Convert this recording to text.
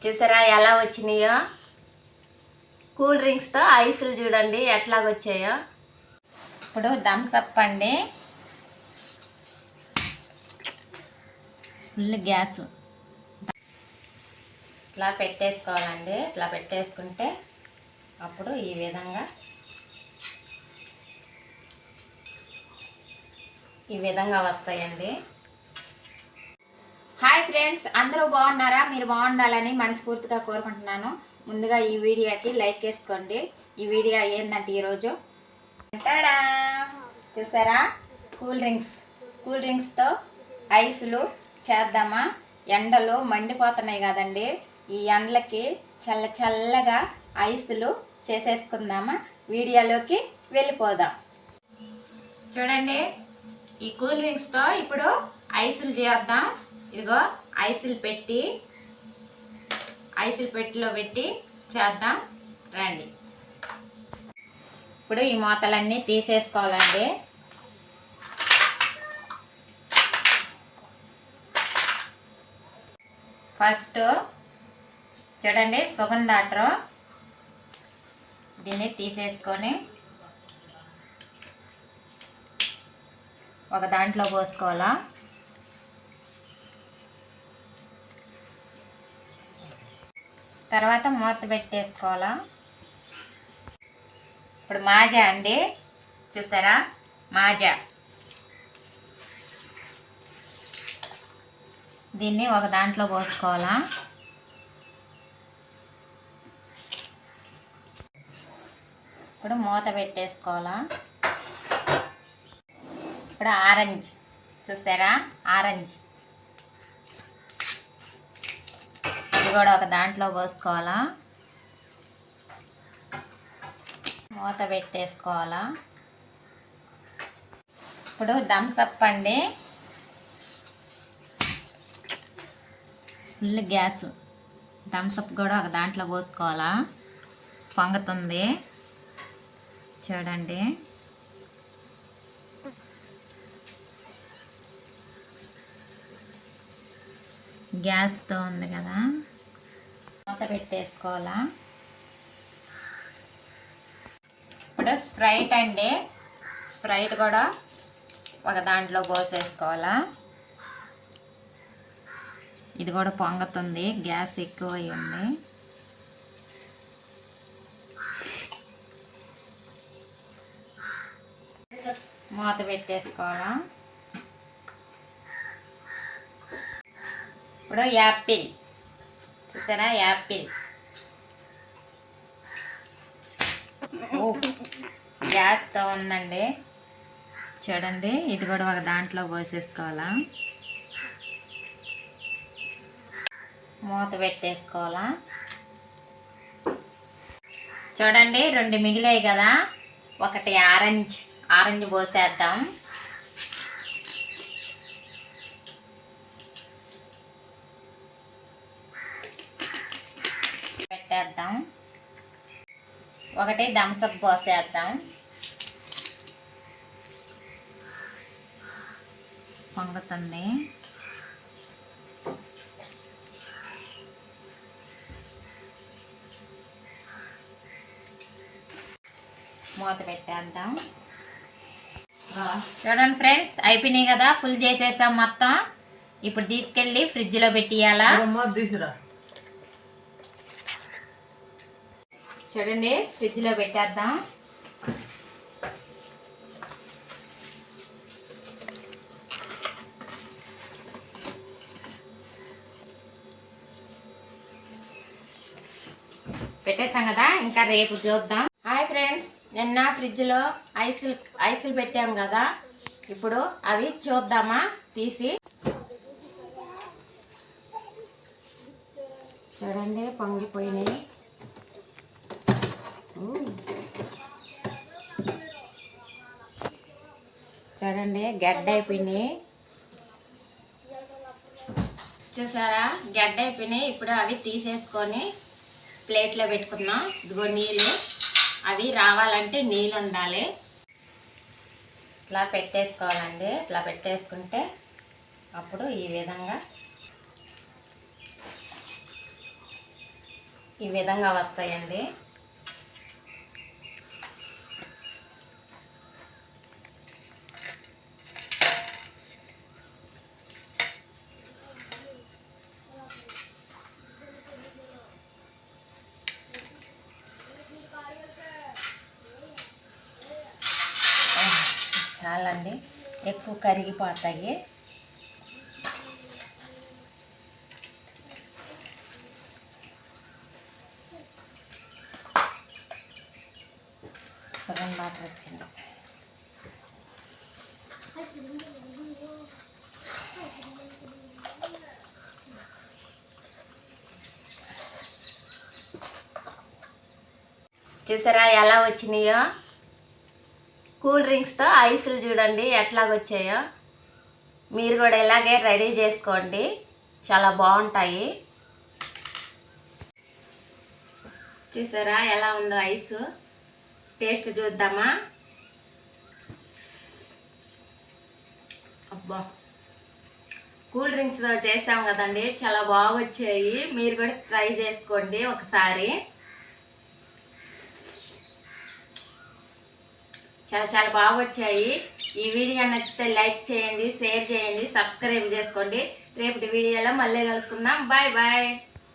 చూసారా ఎలా వచ్చినాయో? కూల్ డ్రింక్స్తో ఐసులు చూడండి ఎట్లాగొచ్చాయో. ఇప్పుడు థమ్స్ అప్ అండి, ఫుల్ గ్యాస్. ఇట్లా పెట్టేసుకోవాలండి. ఇట్లా పెట్టేసుకుంటే అప్పుడు ఈ విధంగా వస్తాయండి. హాయ్ ఫ్రెండ్స్, అందరూ బాగున్నారా? మీరు బాగుండాలని మనస్ఫూర్తిగా కోరుకుంటున్నాను. ముందుగా ఈ వీడియోకి లైక్ చేసుకోండి. ఈ వీడియో ఏంటంటే ఈరోజు చూసారా, కూల్ డ్రింక్స్తో ఐసులు చేద్దామా? ఎండలు మండిపోతున్నాయి కదండి, ఈ ఎండలకి చల్లగా ఐసులు చేసేసుకుందామా? వీడియోలోకి వెళ్ళిపోదాం. చూడండి, ఈ కూల్ డ్రింక్స్తో ఇప్పుడు ఐసులు చేద్దాం. ఇదిగో ఐసులు పెట్టిలో పెట్టి చేద్దాం రండి. ఇప్పుడు ఈ మూతలన్నీ తీసేసుకోవాలండి. ఫస్ట్ చూడండి, సుగంధాటర్ దీన్ని తీసేసుకొని ఒక దాంట్లో పోసుకోవాలా. తర్వాత మూత పెట్టేసుకోవాలా. ఇప్పుడు మాజా అండి, చూసారా మాజా, దీన్ని ఒక దాంట్లో పోసుకోవాలా. ఇప్పుడు మూత పెట్టేసుకోవాలా. ఇప్పుడు ఆరెంజ్, చూసారా ఆరెంజ్, ఇది కూడా ఒక దాంట్లో పోసుకోవాలా. మూత పెట్టేసుకోవాలా. ఇప్పుడు థమ్స్ అప్ అండి, ఫుల్ గ్యాస్. థమ్స్ అప్ కూడా ఒక దాంట్లో పోసుకోవాలా. పొంగుతుంది చూడండి. గ్యాస్తో ఉంది కదా, మూత పెట్టేసుకోవాలా. ఇప్పుడు స్ప్రైట్ అండి, స్ప్రైట్ కూడా ఒక దాంట్లో పోసేసుకోవాలా. ఇది కూడా పొంగుతుంది, గ్యాస్ ఎక్కువ అయ్యింది. మూత పెట్టేసుకోవాలా. ఇప్పుడు యాపిల్, చూసారా యాపిల్, గ్యాస్తో ఉందండి చూడండి. ఇది కూడా ఒక దాంట్లో పోసేసుకోవాలా. మూత పెట్టేసుకోవాలా. చూడండి, 2 మిగిలాయి కదా, ఒకటి ఆరెంజ్ పోసేద్దాం. పెట్టేద్దాం. ఒకటి థమ్స్ అప్ పోసేద్దాం. పొంగుతుంది. మూత పెట్టేద్దాం. చూడండి ఫ్రెండ్స్, అయిపోయినాయి కదా, ఫుల్ చేసేసాం మొత్తం. ఇప్పుడు తీసుకెళ్ళి ఫ్రిడ్జ్లో పెట్టియాలా. చూడండి, ఫ్రిడ్జ్లో పెట్టేద్దాం. పెట్టేసాం కదా, ఇంకా రేపు చూద్దాం. హాయ్ ఫ్రెండ్స్, నిన్న ఫ్రిడ్జ్లో ఐసులు పెట్టాం కదా, ఇప్పుడు అవి చూద్దామా తీసి. చూడండి, పొంగిపోయినాయి. చూడండి, గడ్డ అయిపోయినాయి. చూసారా, గడ్డ అయిపోయినాయి. ఇప్పుడు అవి తీసేసుకొని ప్లేట్లో పెట్టుకున్నాం. ఇదిగో నీళ్ళు, అవి రావాలంటే నీళ్ళు ఉండాలి. ఇట్లా పెట్టేసుకోవాలండి. ఇట్లా పెట్టేసుకుంటే అప్పుడు ఈ విధంగా ఈ విధంగా వస్తాయండి. చాలండి, ఎక్కువ కరిగిపోతాయి. సగం వాటర్ వచ్చింది. చూసారా ఎలా వచ్చినాయో? కూల్ డ్రింక్స్తో ఐసులు చూడండి ఎట్లాగొచ్చాయో. మీరు కూడా ఇలాగే రెడీ చేసుకోండి, చాలా బాగుంటాయి. చూసారా ఎలా ఉందో ఐసు? టేస్ట్ చూద్దామా? అబ్బా, కూల్ డ్రింక్స్ చేస్తాం కదండి, చాలా బాగా వచ్చాయి. మీరు కూడా ట్రై చేసుకోండి ఒకసారి. చాలా చాలా బాగా వచ్చాయి. ఈ వీడియో నచ్చితే లైక్ చేయండి, షేర్ చేయండి, సబ్స్క్రైబ్ చేసుకోండి. రేపటి వీడియోలో మళ్ళీ కలుసుకుందాం. Bye bye.